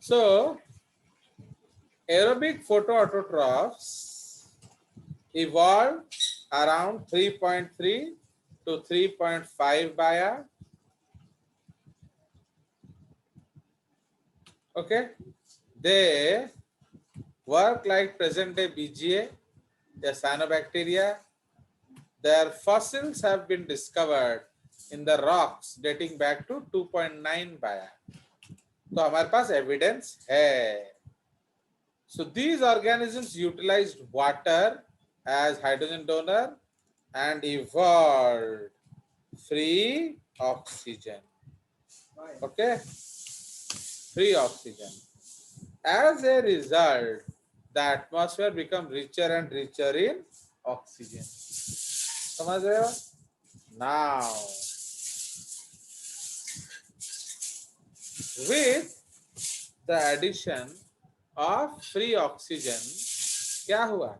So aerobic photoautotrophs evolved around 3.3 to 3.5 Bayer. Okay, they work like present day BGA, the cyanobacteria. Their fossils have been discovered in the rocks dating back to 2.9 Bayer. तो हमारे पास evidence है. So these organisms utilized water as hydrogen donor and evolved free oxygen. Okay, free oxygen. As a result, the atmosphere become richer and richer in oxygen. समझ रहे हो? Now, with the addition of free oxygen, क्या हुआ?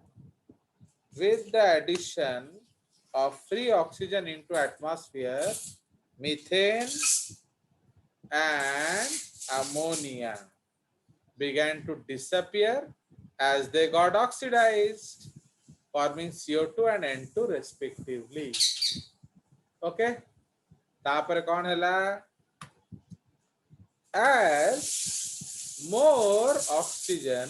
With the addition of free oxygen into atmosphere, methane and ammonia began to disappear as they got oxidized, forming CO2 and N2 respectively. Okay, तापर कौन हैला? As more oxygen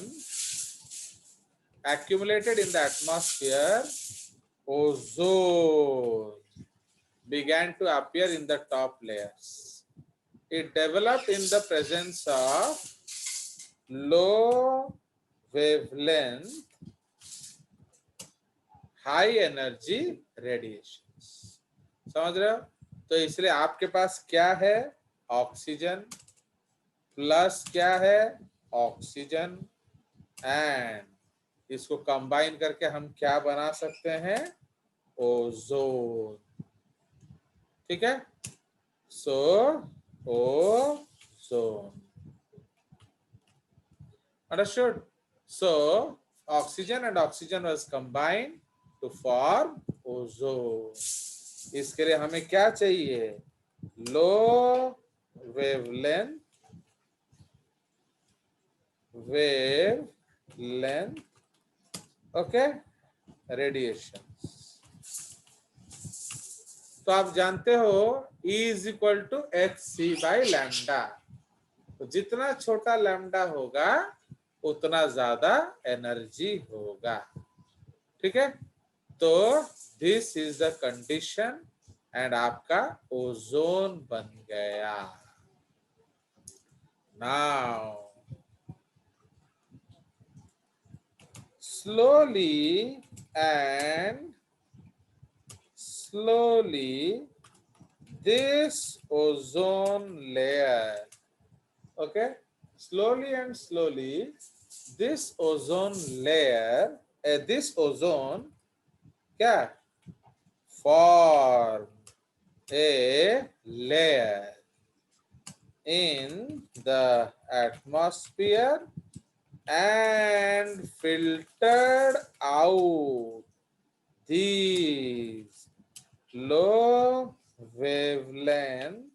accumulated in the atmosphere, ozone began to appear in the top layers. It developed in the presence of low wavelength high energy radiations. समझ रहे हो? तो इसलिए आपके पास क्या है? ऑक्सीजन प्लस क्या है? ऑक्सीजन, एंड इसको कंबाइन करके हम क्या बना सकते हैं? ओजोन. ठीक है? सो ozone. Understood? So oxygen and oxygen was combined to form ozone. इसके लिए हमें क्या चाहिए? Low wavelength okay radiation. तो आप जानते हो E is equal to hc by lambda. तो जितना छोटा लैम्डा होगा उतना ज्यादा एनर्जी होगा. ठीक है? तो this is the condition and आपका ओजोन बन गया. Now slowly and slowly this ozone layer, okay, slowly and slowly this ozone layer, this ozone क्या form a layer in the atmosphere and filtered out these low wavelength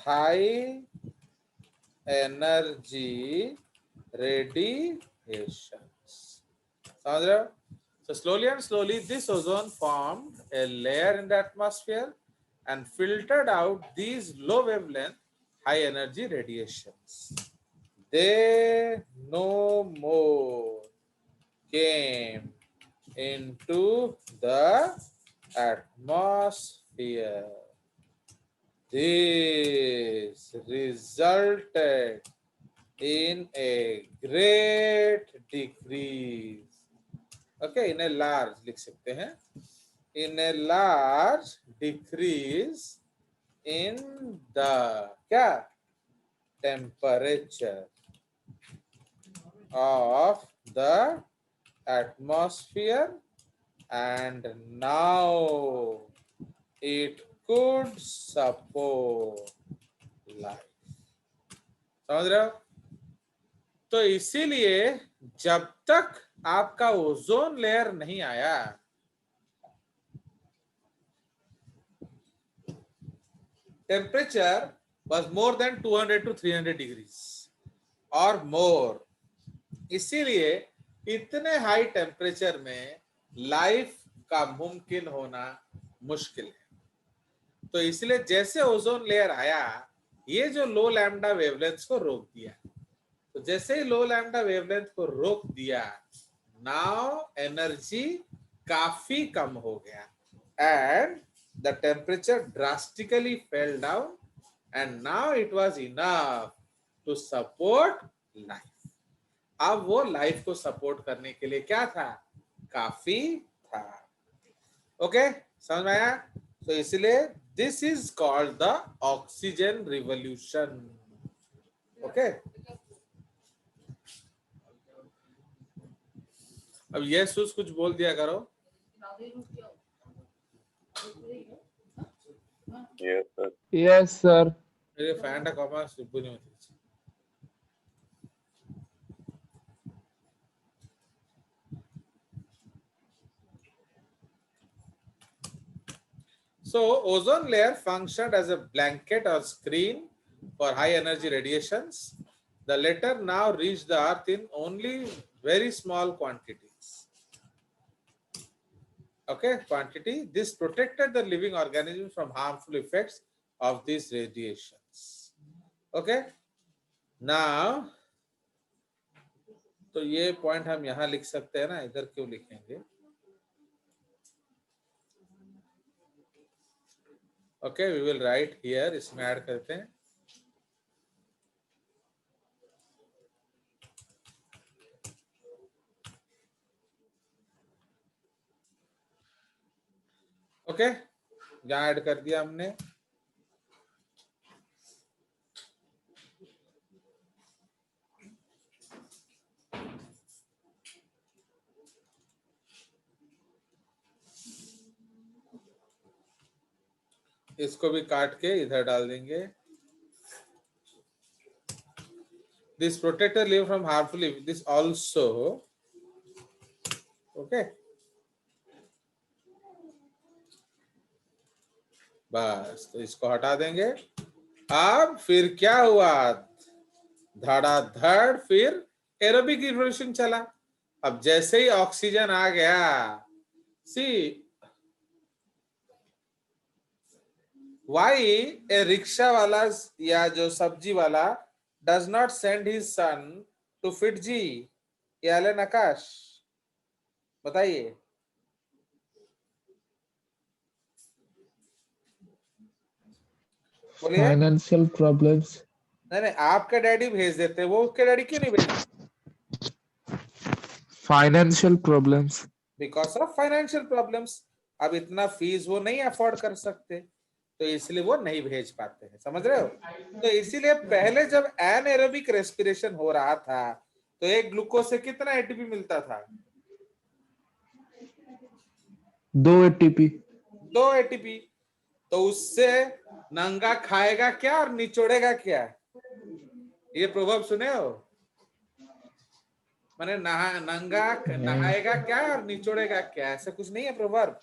high energy radiations. समझ रहे हो? So slowly and slowly this ozone formed a layer in the atmosphere and filtered out these low wavelength high energy radiations. They no more came into the atmosphere. This resulted in a great decrease. Okay, in a large लिख सकते हैं. In a large decrease in the क्या temperature of the atmosphere, and now it could support life. समझ रहे हो? तो इसीलिए जब तक आपका ओजोन लेयर नहीं आया, temperature was more than 200 to 300 degrees. और मोर। इसीलिए इतने हाई टेम्परेचर में लाइफ का मुमकिन होना मुश्किल है। तो इसलिए जैसे ओजोन लेयर आया, ये जो लो लैम्डा वेवलेंथ को रोक दिया। तो जैसे ही लो लैम्डा वेवलेंथ को रोक दिया, नाउ एनर्जी काफी कम हो गया and the temperature drastically fell down and now it was enough to support life. अब वो लाइफ को सपोर्ट करने के लिए क्या था? काफी था। ओके, समझ में आया? तो इसलिए this is called the oxygen revolution. Okay, अब ये सूस कुछ बोल दिया करो। Yes, sir. मेरे फैन का कॉमा सुबह नहीं होती। So ozone layer functioned as a blanket or screen for high energy radiations. The latter now reach the earth in only very small quantities. Okay, quantity. This protected the living organisms from harmful effects of these radiations. Okay, now तो ये point हम यहाँ लिख सकते हैं ना, इधर क्यों लिखेंगे? Okay, we will write here, इसमें ऐड करते हैं। ओके, यहाँ ऐड कर दिया हमने। इसको भी काट के इधर डाल देंगे। This protector live from harmful, this also, okay, बस तो इसको हटा देंगे। अब फिर क्या हुआ? धड़ाधड़ फिर एरोबिक रिवोल्यूशन चला। अब जैसे ही ऑक्सीजन आ गया, सी वाई ए रिक्शा वाला या जो सब्जी वाला does not send his son to FIITJEE या एलन आकाश, बताइए। बोलिए। Financial problems. नहीं नहीं, आपके डैडी भेज देते, वो उसके डैडी क्यों नहीं भेजते? Financial problems. Because of financial problems. अब इतना फीस वो नहीं अफोर्ड कर सकते, तो इसलिए वो नहीं भेज पाते हैं। समझ रहे हो? तो इसीलिए पहले जब एनएरोबिक रेस्पिरेशन हो रहा था, तो एक ग्लूकोज से कितना एटीपी मिलता था? 2 ATP. 2 एटीपी। तो उससे नंगा खाएगा क्या और निचोड़ेगा क्या? ये प्रोवर्ब सुने हो? माने नंगा नहाएगा क्या और निचोड़ेगा क्या, ऐसा कुछ नहीं है प्रोवर्ब।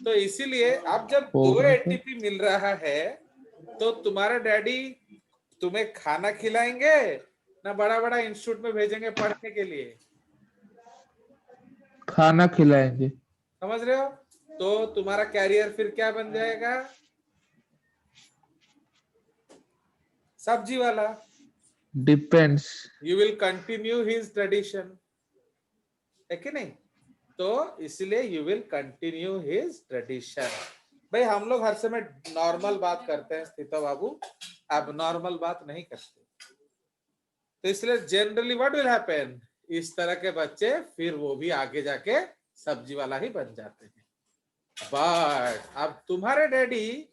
तो इसीलिए अब जब 2 एटीपी मिल रहा है, तो तुम्हारे डैडी तुम्हें खाना खिलाएंगे ना बड़ा बड़ा इंस्टीट्यूट में भेजेंगे पढ़ने के लिए? खाना खिलाएंगे। समझ रहे हो? तो तुम्हारा कैरियर फिर क्या बन जाएगा? सब्जी वाला। Depends. You will continue his tradition, है कि नहीं? तो इसलिए you will continue his tradition. भाई हम लोग हर समय नॉर्मल बात करते हैं स्थिता बाबू, अब नॉर्मल बात नहीं करते। तो इसलिए जनरली व्हाट विल हैपन, इस तरह के बच्चे फिर वो भी आगे जाके सब्जी वाला ही बन जाते हैं। बट अब तुम्हारे डैडी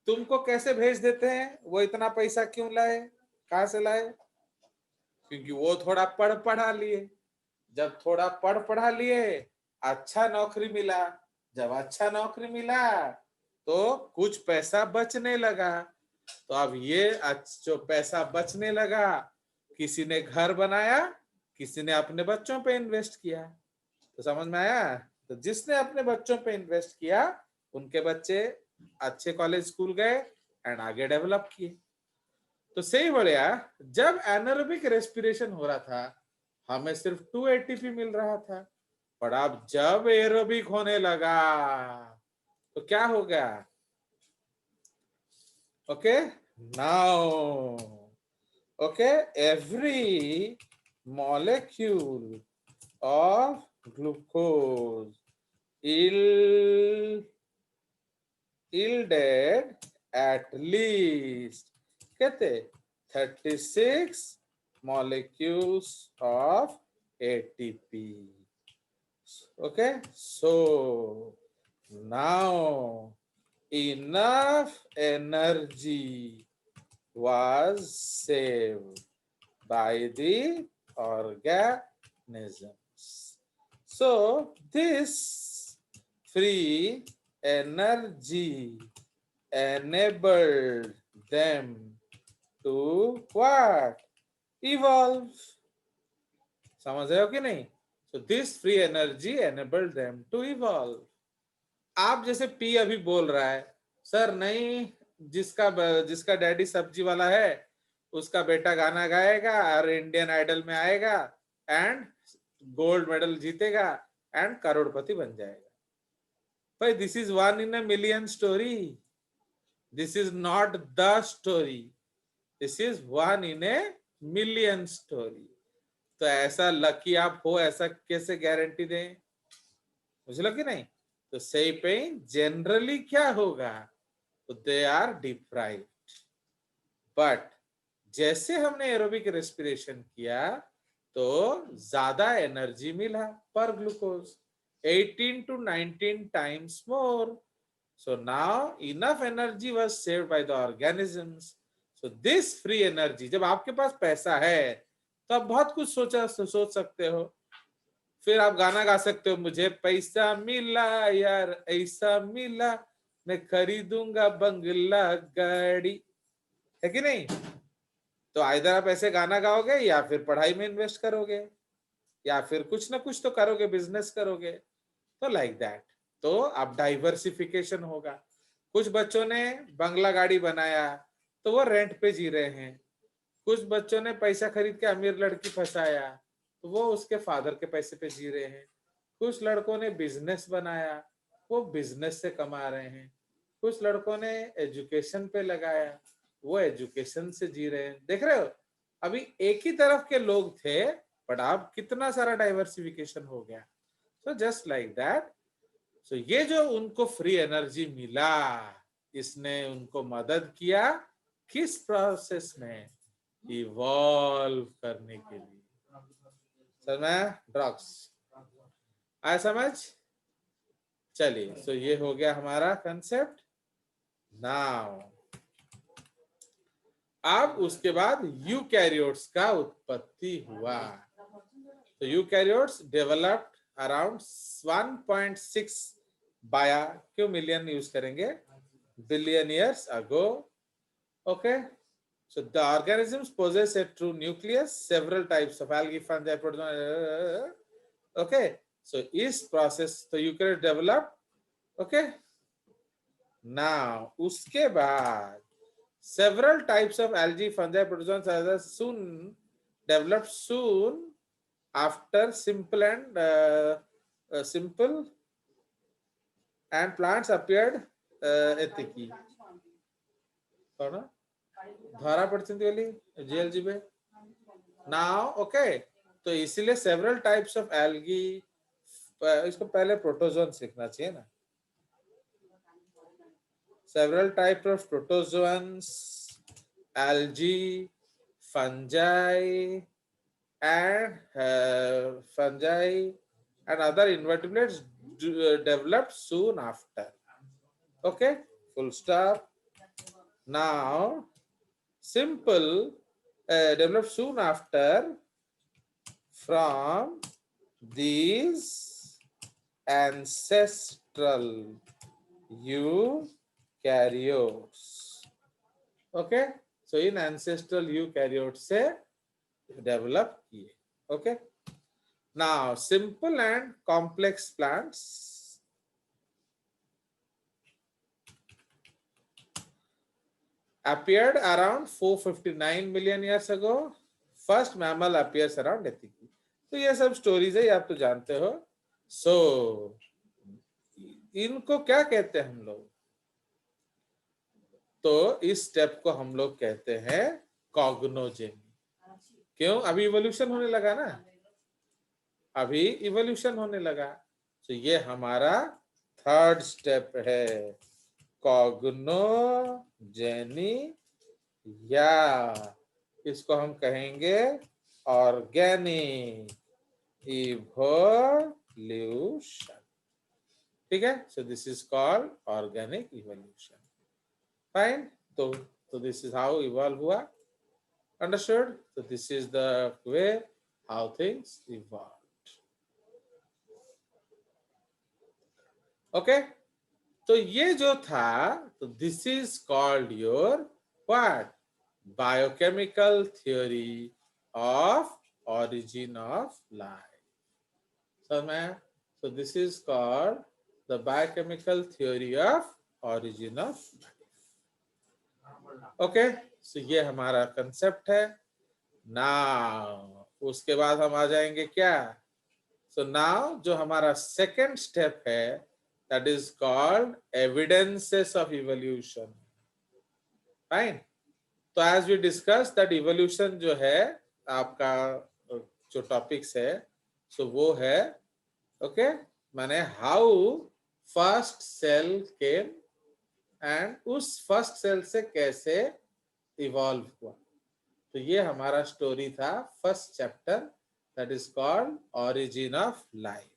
तुमको कैसे भेज देते हैं? वो इतना पैसा क्यों लाए, कहां से लाए? क्योंकि वो थोड़ा पढ़ा लिए। जब थोड़ा पढ़ा लिए, अच्छा नौकरी मिला। जब अच्छा नौकरी मिला तो कुछ पैसा बचने लगा। तो अब ये जो पैसा बचने लगा, किसी ने घर बनाया, किसी ने अपने बच्चों पे इन्वेस्ट किया। तो समझ में आया? तो जिसने अपने बच्चों पे इन्वेस्ट किया, उनके बच्चे अच्छे कॉलेज स्कूल गए एंड आगे डेवलप किए। तो सही बोलिया, जब एनारोबिक रेस्पिरेशन हो रहा था हमें सिर्फ 2 एटीपी मिल रहा था, पर अब जब एरोबिक होने लगा तो क्या हो गया? Okay, now okay, every molecule of glucose yield, yielded at least कहते 36 molecules of ATP. Okay, so now enough energy was saved by the organisms. So this free energy enabled them to what? Evolve. समझ रहे हो कि नहीं? So this free energy enabled them to evolve. आप जैसे P अभी बोल रहा है, सर नहीं, जिसका जिसका डैडी सब्जी वाला है उसका बेटा गाना गाएगा और इंडियन आइडल में आएगा एंड गोल्ड मेडल जीतेगा एंड करोड़पति बन जाएगा। भाई this is one in a million story, this is not the story, this is one in a million story. तो ऐसा लकी आप हो ऐसा कैसे गारंटी दें? मुझे लग कि नहीं? तो सही पे जनरली क्या होगा? तो दे आर डिप्राइव्ड, बट जैसे हमने एरोबिक रेस्पिरेशन किया तो ज्यादा एनर्जी मिला पर glucose, 18 to 19 times more. So now enough energy was saved by the organisms. So this free energy, जब आपके पास पैसा है तो आप बहुत कुछ सोच सकते हो। फिर आप गाना गा सकते हो, मुझे पैसा मिला यार ऐसा मिला, मैं खरीदूंगा बंगला गाड़ी, है कि नहीं? तो आइदर आप ऐसे गाना गाओगे या फिर पढ़ाई में इन्वेस्ट करोगे या फिर कुछ ना कुछ तो करोगे, बिजनेस करोगे, तो लाइक दैट। तो अब डाइवर्सिफिकेशन होगा। कुछ बच्चों ने बंगला गाड़ी बनाया तो वो रेंट पे जी रहे हैं, कुछ बच्चों ने पैसा खरीद के अमीर लड़की फंसाया तो वो उसके फादर के पैसे पे जी रहे हैं, कुछ लड़कों ने बिजनेस बनाया वो बिजनेस से कमा रहे हैं, कुछ लड़कों ने एजुकेशन पे लगाया वो एजुकेशन से जी रहे हैं। देख रहे हो, अभी एक ही तरफ के लोग थे बट अब कितना सारा डाइवर्सिफिकेशन हो गया। सो जस्ट लाइक दैट, सो ये जो उनको फ्री एनर्जी मिला इसने उनको मदद किया किस प्रोसेस में? इवॉल्व करने के लिए। समझ में? ड्रग्स आया समझ? चलिए, सो ये हो गया हमारा कंसेप्ट। नाउ अब उसके बाद यूकैरियोट्स का उत्पत्ति हुआ। तो यूकैरियोट्स डेवलप्ड अराउंड 1.6 बाया, क्यों मिलियन यूज करेंगे, billion years ago. Okay, so the organisms possess a true nucleus, several types of algae, fungi, protozoa. Okay, so is process तो eukaryote developed. Okay, now उसके बाद several types of algae, fungi, protozoans are soon developed soon after simple and plants appeared एथिकी कौन धारा पढ़ती वाली GLG पे now. Okay, तो इसीलिए सेवरल टाइप्स ऑफ एल्गी, इसको पहले प्रोटोजोन्स लिखना चाहिए ना, several types of protozoans, algae, fungi, and other invertebrates developed soon after. Okay, full stop. Now, simple developed soon after from these ancestral eukaryotes. Okay, so in ancestral eukaryotes से develop किए. Okay, now simple and complex plants. appeared around 459 million years ago. First mammal appears around Ethiopia. तो ये सब stories है, ये आप तो जानते हो. सो इनको क्या कहते हैं हम लोग? तो इस स्टेप को हम लोग कहते हैं कॉग्नोजेनी. क्यों? अभी इवोल्यूशन होने लगा ना, अभी इवोल्यूशन होने लगा. तो ये हमारा थर्ड स्टेप है, कॉग्नोजेनी, या इसको हम कहेंगे ऑर्गेनिक इवोल्यूशन. ठीक है. So this is called organic evolution. Fine. तो दिस इज हाउ इवॉल्व हुआ. Understood? so this is the way how things evolved. okay, तो ये जो था, तो this is called your what? Biochemical theory of origin of life. So this is called the biochemical theory of origin of life. Okay, so ये हमारा concept है. Now उसके बाद हम आ जाएंगे क्या? So now जो हमारा सेकेंड स्टेप है, that is called evidences of evolution. Fine. तो as we discussed that evolution जो है आपका जो टॉपिक्स है, so वो है ओके, माने how first cell came and उस फर्स्ट सेल से कैसे इवॉल्व हुआ. तो ये हमारा स्टोरी था first chapter, that is called origin of life.